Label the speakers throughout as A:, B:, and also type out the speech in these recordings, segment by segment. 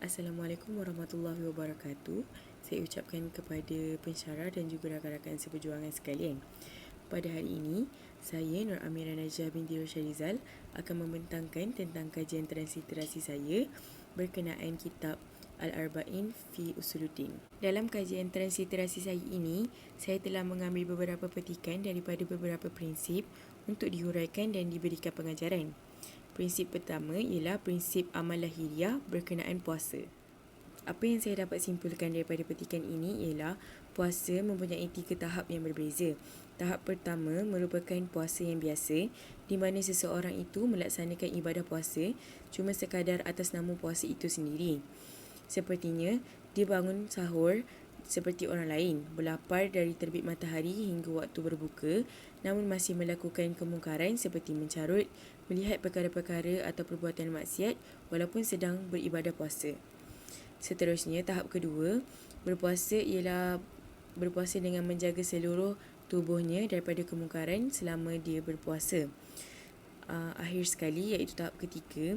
A: Assalamualaikum warahmatullahi wabarakatuh. Saya ucapkan kepada pensyarah dan juga rakan-rakan seperjuangan sekalian. Pada hari ini, saya Nur Amira Najah binti Rosyarizal akan membentangkan tentang kajian transliterasi saya berkenaan kitab Al-Arba'in fi Usuluddin. Dalam kajian transliterasi saya ini, saya telah mengambil beberapa petikan daripada beberapa prinsip untuk dihuraikan dan diberikan pengajaran. Prinsip pertama ialah prinsip amal lahiriah berkenaan puasa. Apa yang saya dapat simpulkan daripada petikan ini ialah puasa mempunyai 3 tahap yang berbeza. Tahap pertama merupakan puasa yang biasa, di mana seseorang itu melaksanakan ibadah puasa cuma sekadar atas nama puasa itu sendiri. Sepertinya, dia bangun sahur seperti orang lain, berlapar dari terbit matahari hingga waktu berbuka, namun masih melakukan kemungkaran seperti mencarut, melihat perkara-perkara atau perbuatan maksiat walaupun sedang beribadah puasa. Seterusnya, tahap kedua, berpuasa ialah berpuasa dengan menjaga seluruh tubuhnya daripada kemungkaran selama dia berpuasa. Akhir sekali, iaitu tahap ketiga,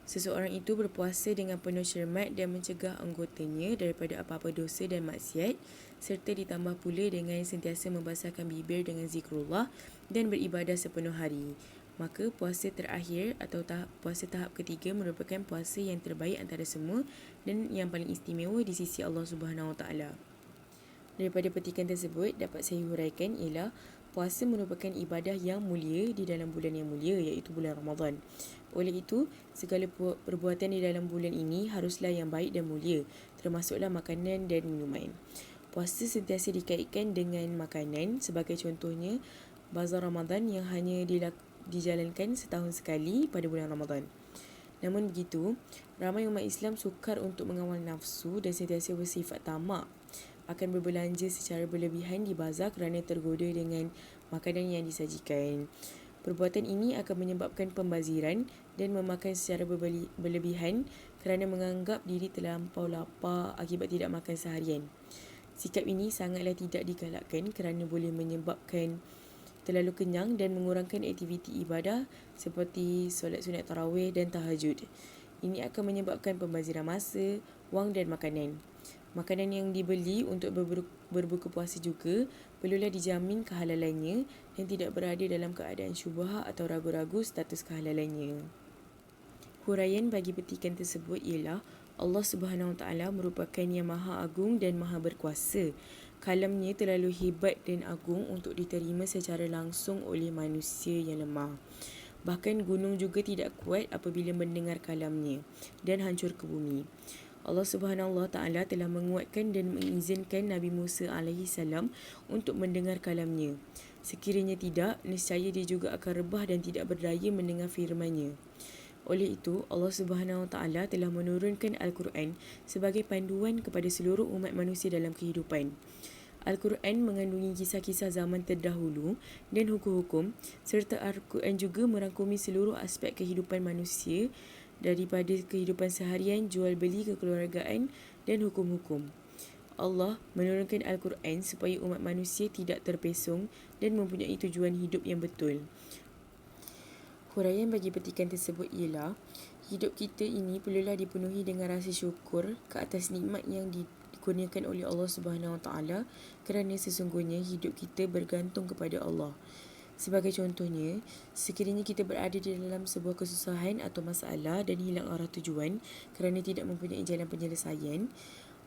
A: seseorang itu berpuasa dengan penuh cermat dan mencegah anggotanya daripada apa-apa dosa dan maksiat, serta ditambah pula dengan sentiasa membasahkan bibir dengan zikrullah dan beribadah sepenuh hari. Maka puasa terakhir atau puasa tahap ketiga merupakan puasa yang terbaik antara semua dan yang paling istimewa di sisi Allah Subhanahu Wa Taala. Daripada petikan tersebut, dapat saya huraikan ialah puasa merupakan ibadah yang mulia di dalam bulan yang mulia, iaitu bulan Ramadan. Oleh itu, segala perbuatan di dalam bulan ini haruslah yang baik dan mulia, termasuklah makanan dan minuman. Puasa sentiasa dikaitkan dengan makanan, sebagai contohnya bazar Ramadan yang hanya dijalankan setahun sekali pada bulan Ramadan. Namun begitu, ramai umat Islam sukar untuk mengawal nafsu dan sentiasa bersifat tamak akan berbelanja secara berlebihan di bazar kerana tergoda dengan makanan yang disajikan. Perbuatan ini akan menyebabkan pembaziran dan memakan secara berlebihan kerana menganggap diri terlampau lapar akibat tidak makan seharian. Sikap ini sangatlah tidak digalakkan kerana boleh menyebabkan terlalu kenyang dan mengurangkan aktiviti ibadah seperti solat sunat tarawih dan tahajud. Ini akan menyebabkan pembaziran masa, wang dan makanan. Makanan yang dibeli untuk berbuka puasa juga perlulah dijamin kehalalannya dan tidak berada dalam keadaan syubhah atau ragu-ragu status kehalalannya. Huraian bagi petikan tersebut ialah Allah Subhanahu Wa Taala merupakan yang maha agung dan maha berkuasa. Kalamnya terlalu hebat dan agung untuk diterima secara langsung oleh manusia yang lemah. Bahkan gunung juga tidak kuat apabila mendengar kalamnya dan hancur ke bumi. Allah Subhanahu Wa Taala telah menguatkan dan mengizinkan Nabi Musa AS untuk mendengar kalamnya. Sekiranya tidak, nescaya dia juga akan rebah dan tidak berdaya mendengar firman-Nya. Oleh itu, Allah Subhanahu Wa Taala telah menurunkan Al-Quran sebagai panduan kepada seluruh umat manusia dalam kehidupan. Al-Quran mengandungi kisah-kisah zaman terdahulu dan hukum-hukum, serta Al-Quran juga merangkumi seluruh aspek kehidupan manusia daripada kehidupan seharian, jual beli, kekeluargaan dan hukum-hukum. Allah menurunkan Al-Quran supaya umat manusia tidak terpesong dan mempunyai tujuan hidup yang betul. Huraian bagi petikan tersebut ialah hidup kita ini perlulah dipenuhi dengan rasa syukur ke atas nikmat yang dikurniakan oleh Allah Subhanahu Wa Taala, kerana sesungguhnya hidup kita bergantung kepada Allah. Sebagai contohnya, sekiranya kita berada di dalam sebuah kesusahan atau masalah dan hilang arah tujuan kerana tidak mempunyai jalan penyelesaian,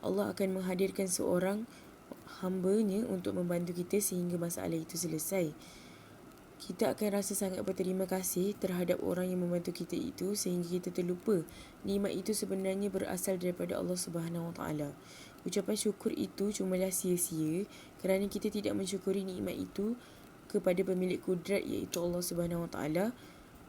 A: Allah akan menghadirkan seorang hamba-Nya untuk membantu kita sehingga masalah itu selesai. Kita akan rasa sangat berterima kasih terhadap orang yang membantu kita itu sehingga kita terlupa nikmat itu sebenarnya berasal daripada Allah Subhanahu Wa Taala. Ucapan syukur itu cumalah sia-sia kerana kita tidak mensyukuri nikmat itu kepada pemilik kudrat, iaitu Allah Subhanahu Wa Taala,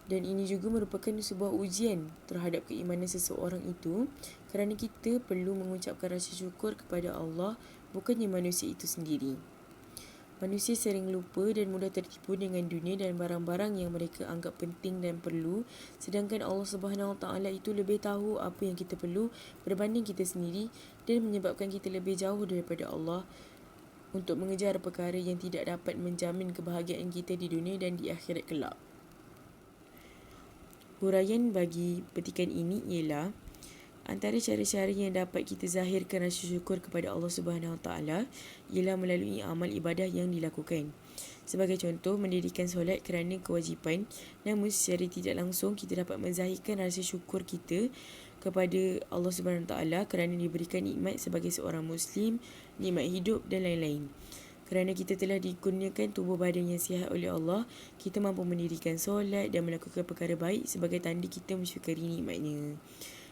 A: dan ini juga merupakan sebuah ujian terhadap keimanan seseorang itu kerana kita perlu mengucapkan rasa syukur kepada Allah, bukannya manusia itu sendiri. Manusia sering lupa dan mudah tertipu dengan dunia dan barang-barang yang mereka anggap penting dan perlu, sedangkan Allah Subhanahu Wa Taala itu lebih tahu apa yang kita perlu berbanding kita sendiri dan menyebabkan kita lebih jauh daripada Allah untuk mengejar perkara yang tidak dapat menjamin kebahagiaan kita di dunia dan di akhirat kelak. Huraian bagi petikan ini ialah Antara cara-cara yang dapat kita zahirkan rasa syukur kepada Allah Subhanahu Wa Taala ialah melalui amal ibadah yang dilakukan. Sebagai contoh, mendirikan solat kerana kewajipan, namun secara tidak langsung kita dapat menzahirkan rasa syukur kita kepada Allah Subhanahu Wa Taala kerana diberikan nikmat sebagai seorang Muslim, nikmat hidup dan lain-lain. Kerana kita telah dikurniakan tubuh badan yang sihat oleh Allah, kita mampu mendirikan solat dan melakukan perkara baik sebagai tanda kita mensyukuri nikmatnya.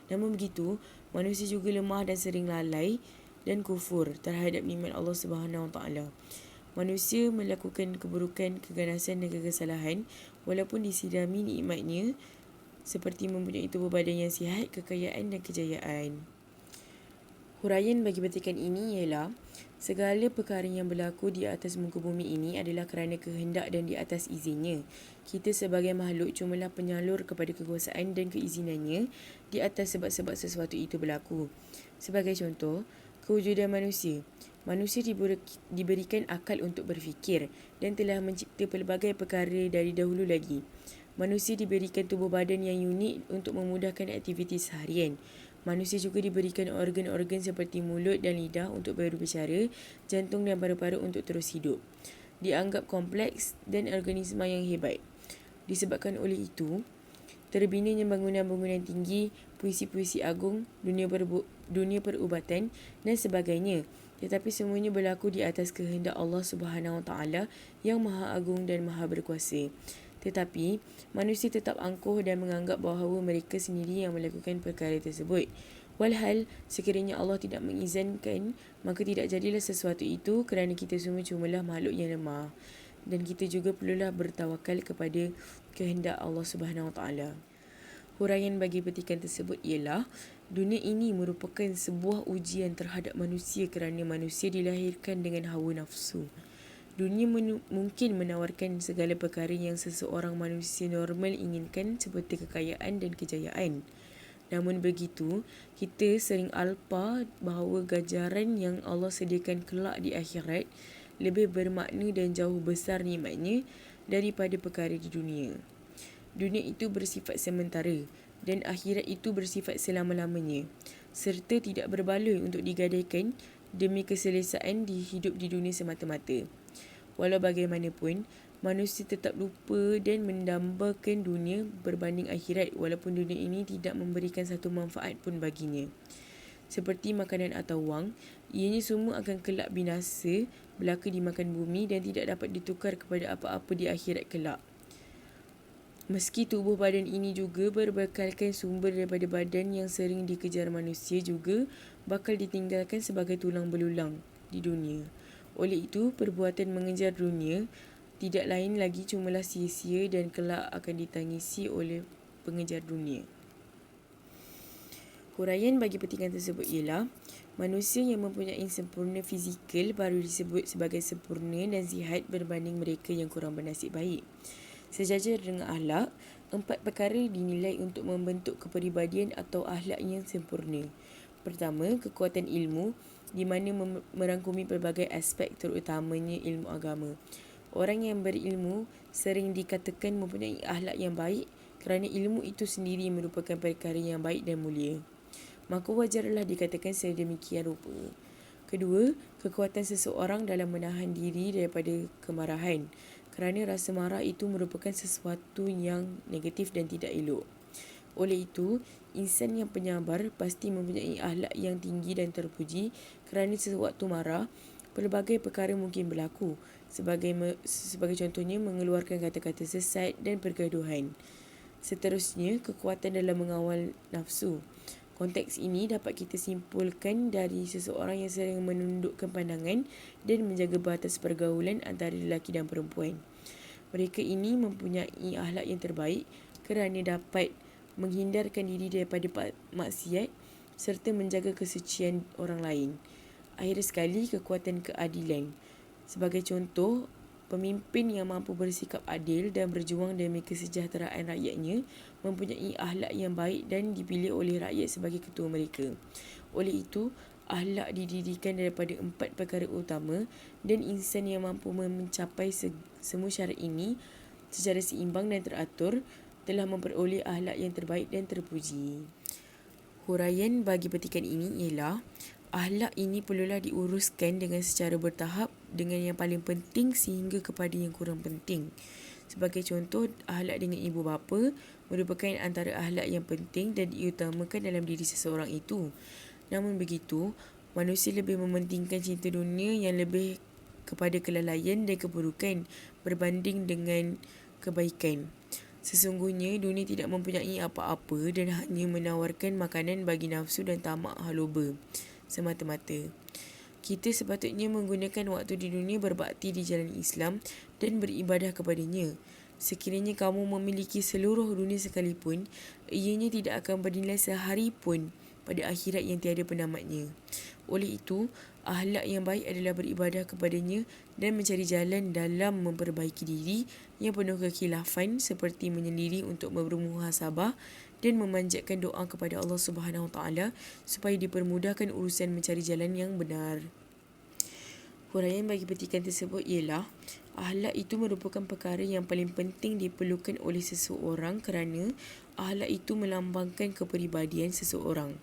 A: Namun begitu, manusia juga lemah dan sering lalai dan kufur terhadap nikmat Allah Subhanahu Wa Taala. Manusia melakukan keburukan, keganasan dan kesalahan walaupun disidami nikmatnya seperti mempunyai tubuh badan yang sihat, kekayaan dan kejayaan. Huraian bagi petikan ini ialah segala perkara yang berlaku di atas muka bumi ini adalah kerana kehendak dan di atas izinnya. Kita sebagai makhluk cumalah penyalur kepada kekuasaan dan keizinannya di atas sebab-sebab sesuatu itu berlaku. Sebagai contoh, kewujudan manusia. Manusia diberikan akal untuk berfikir dan telah mencipta pelbagai perkara dari dahulu lagi. Manusia diberikan tubuh badan yang unik untuk memudahkan aktiviti seharian. Manusia juga diberikan organ-organ seperti mulut dan lidah untuk berbicara, jantung dan paru-paru untuk terus hidup. Dianggap kompleks dan organisma yang hebat. Disebabkan oleh itu, terbinanya bangunan-bangunan tinggi, puisi-puisi agung, dunia perubatan dan sebagainya. Tetapi semuanya berlaku di atas kehendak Allah Subhanahu Wa Taala yang Maha Agung dan Maha Berkuasa. Tetapi, manusia tetap angkuh dan menganggap bahawa mereka sendiri yang melakukan perkara tersebut. Walhal, sekiranya Allah tidak mengizinkan, maka tidak jadilah sesuatu itu kerana kita semua cumalah makhluk yang lemah. Dan kita juga perlulah bertawakal kepada kehendak Allah Subhanahu Wa Taala. Huraian bagi petikan tersebut ialah dunia ini merupakan sebuah ujian terhadap manusia kerana manusia dilahirkan dengan hawa nafsu. Dunia mungkin menawarkan segala perkara yang seseorang manusia normal inginkan seperti kekayaan dan kejayaan. Namun begitu, kita sering alpa bahawa ganjaran yang Allah sediakan kelak di akhirat lebih bermakna dan jauh besar nikmatnya daripada perkara di dunia. Dunia itu bersifat sementara dan akhirat itu bersifat selama-lamanya serta tidak berbaloi untuk digadaikan demi keselesaan di hidup di dunia semata-mata. Walau bagaimanapun, manusia tetap lupa dan mendambakan dunia berbanding akhirat walaupun dunia ini tidak memberikan satu manfaat pun baginya. Seperti makanan atau wang, ianya semua akan kelak binasa, belaka dimakan bumi dan tidak dapat ditukar kepada apa-apa di akhirat kelak. Meski tubuh badan ini juga berbekalkan sumber daripada badan yang sering dikejar manusia juga bakal ditinggalkan sebagai tulang belulang di dunia. Oleh itu, perbuatan mengejar dunia tidak lain lagi cumalah sia-sia dan kelak akan ditangisi oleh pengejar dunia. Huraian bagi petikan tersebut ialah manusia yang mempunyai sempurna fizikal baru disebut sebagai sempurna dan sihat berbanding mereka yang kurang bernasib baik. Sejajar dengan akhlak, 4 perkara dinilai untuk membentuk kepribadian atau akhlak yang sempurna. Pertama, kekuatan ilmu di mana merangkumi pelbagai aspek terutamanya ilmu agama. Orang yang berilmu sering dikatakan mempunyai akhlak yang baik kerana ilmu itu sendiri merupakan perkara yang baik dan mulia. Maka wajarlah dikatakan sedemikian rupa. Kedua, kekuatan seseorang dalam menahan diri daripada kemarahan kerana rasa marah itu merupakan sesuatu yang negatif dan tidak elok. Oleh itu, insan yang penyabar pasti mempunyai akhlak yang tinggi dan terpuji kerana sewaktu marah, pelbagai perkara mungkin berlaku. Sebagai contohnya, mengeluarkan kata-kata sesat dan pergaduhan. Seterusnya, kekuatan dalam mengawal nafsu. Konteks ini dapat kita simpulkan dari seseorang yang sering menundukkan pandangan dan menjaga batas pergaulan antara lelaki dan perempuan. Mereka ini mempunyai akhlak yang terbaik kerana dapat menghindarkan diri daripada maksiat serta menjaga kesucian orang lain. Akhir sekali, kekuatan keadilan. Sebagai contoh, pemimpin yang mampu bersikap adil dan berjuang demi kesejahteraan rakyatnya mempunyai akhlak yang baik dan dipilih oleh rakyat sebagai ketua mereka. Oleh itu, akhlak didirikan daripada 4 perkara utama dan insan yang mampu mencapai semua syarat ini secara seimbang dan teratur telah memperoleh akhlak yang terbaik dan terpuji. Huraian bagi petikan ini ialah akhlak ini perlulah diuruskan dengan secara bertahap dengan yang paling penting sehingga kepada yang kurang penting. Sebagai contoh, akhlak dengan ibu bapa merupakan antara akhlak yang penting dan diutamakan dalam diri seseorang itu. Namun begitu, manusia lebih mementingkan cinta dunia yang lebih kepada kelalaian dan keburukan berbanding dengan kebaikan. Sesungguhnya, dunia tidak mempunyai apa-apa dan hanya menawarkan makanan bagi nafsu dan tamak haloba semata-mata. Kita sepatutnya menggunakan waktu di dunia berbakti di jalan Islam dan beribadah kepadanya. Sekiranya kamu memiliki seluruh dunia sekalipun, ianya tidak akan bernilai sehari pun pada akhirat yang tiada penamatnya. Oleh itu, akhlak yang baik adalah beribadah kepadanya dan mencari jalan dalam memperbaiki diri yang penuh kekhilafan seperti menyendiri untuk bermuhasabah dan memanjatkan doa kepada Allah Subhanahu Wa Taala supaya dipermudahkan urusan mencari jalan yang benar. Huraian bagi petikan tersebut ialah akhlak itu merupakan perkara yang paling penting diperlukan oleh seseorang kerana akhlak itu melambangkan kepribadian seseorang.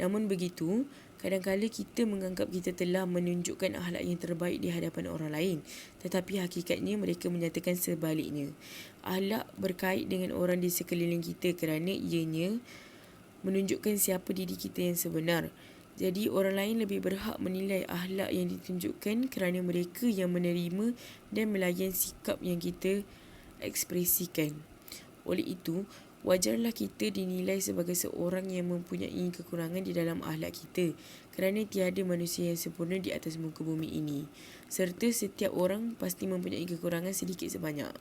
A: Namun begitu, kadang-kadang kita menganggap kita telah menunjukkan akhlak yang terbaik di hadapan orang lain, tetapi hakikatnya mereka menyatakan sebaliknya. Akhlak berkait dengan orang di sekeliling kita kerana ianya menunjukkan siapa diri kita yang sebenar. Jadi orang lain lebih berhak menilai akhlak yang ditunjukkan kerana mereka yang menerima dan melayan sikap yang kita ekspresikan. Oleh itu, wajarlah kita dinilai sebagai seorang yang mempunyai kekurangan di dalam akhlak kita kerana tiada manusia yang sempurna di atas muka bumi ini. Serta setiap orang pasti mempunyai kekurangan sedikit sebanyak.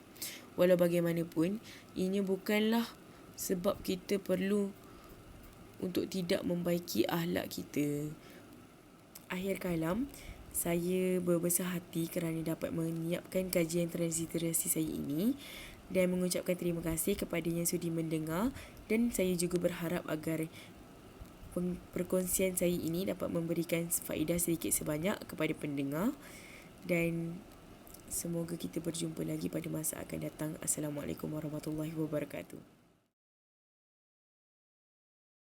A: Walau bagaimanapun, ianya bukanlah sebab kita perlu untuk tidak membaiki akhlak kita. Akhir kalam, saya berbesar hati kerana dapat menyiapkan kajian transliterasi saya ini dan mengucapkan terima kasih kepada yang sudi mendengar, dan saya juga berharap agar perkongsian saya ini dapat memberikan faedah sedikit sebanyak kepada pendengar, dan semoga kita berjumpa lagi pada masa akan datang. Assalamualaikum warahmatullahi wabarakatuh.